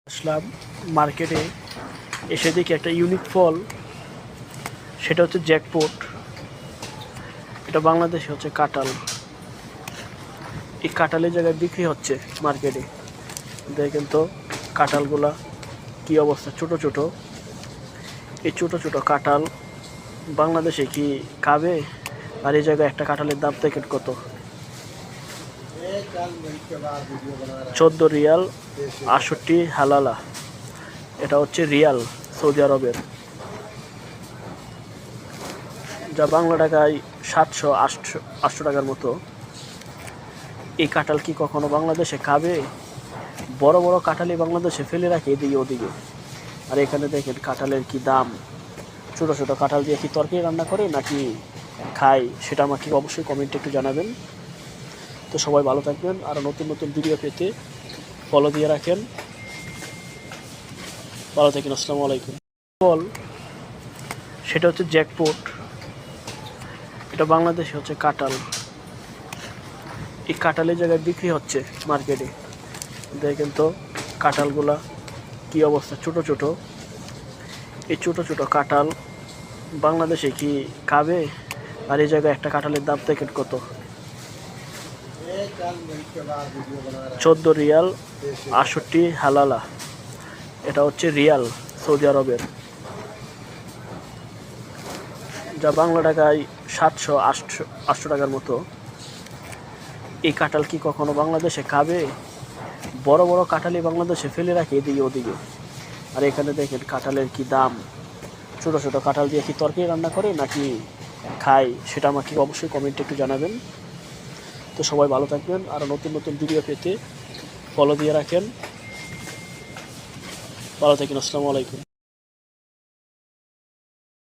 আসলাম মার্কেটে, এসে দেখি একটা ইউনিক ফল, সেটা হচ্ছে জ্যাকফ্রুট। এটা বাংলাদেশে হচ্ছে কাঁঠাল। এই কাঁঠালের জায়গায় বিক্রি হচ্ছে মার্কেটে। দেখেন তো কাঁঠালগুলা কি অবস্থা, ছোট ছোট। এই ছোট ছোট কাঁঠাল বাংলাদেশে কি খাবে? আর এই জায়গায় একটা কাঁঠালের দাম দেখেন কত, 14 রিয়াল 68 হালালা। এটা হচ্ছে রিয়াল, সৌদি আরবের, যা বাংলা টাকায় 700-800 টাকার মতো। এই কাঁঠাল কি কখনো বাংলাদেশে খাবে? বড় বড় কাঁঠালই বাংলাদেশে ফেলে রাখে এদিকে ওদিকে। আর এখানে দেখেন কাঁঠালের কি দাম। ছোট ছোট কাঁঠাল দিয়ে কি তরকারি রান্না করে নাকি খায়, সেটা আমাকে অবশ্যই কমেন্টে একটু জানাবেন। তো সবাই ভালো থাকবেন, আর নতুন নতুন ভিডিও পেতে ফলো দিয়ে রাখেন। ভালো থাকেন, আসসালামু আলাইকুম। ফল, সেটা হচ্ছে জ্যাকফ্রুট। এটা বাংলাদেশে হচ্ছে কাঁঠাল। এই কাঁঠালের জায়গায় বিক্রি হচ্ছে মার্কেটে। দেখেন তো কাঁঠালগুলা কি অবস্থা, ছোট ছোট। এই ছোট ছোট কাঁঠাল বাংলাদেশে কি খাবে? আর এই জায়গায় একটা কাঁঠালের দাম দেখেন কত, 14 রিয়াল 68 হালালা। এটা হচ্ছে রিয়াল, সৌদি আরবের, যা বাংলা টাকায় 700-800 টাকার মতো। এই কাঁঠাল কি কখনো বাংলাদেশে খাবে? বড় বড় কাঁঠালই বাংলাদেশে ফেলে রাখে এদিকে ওদিকে। আর এখানে দেখেন কাঁঠালের কি দাম। ছোট ছোট কাঁঠাল দিয়ে কি তরকারি রান্না করে নাকি খায়, সেটা আমাকে অবশ্যই কমেন্টে একটু জানাবেন। তো সবাই ভালো থাকবেন, আর নতুন নতুন ভিডিও পেতে ফলো দিয়ে রাখেন। ভালো থাকেন, আসসালামু আলাইকুম।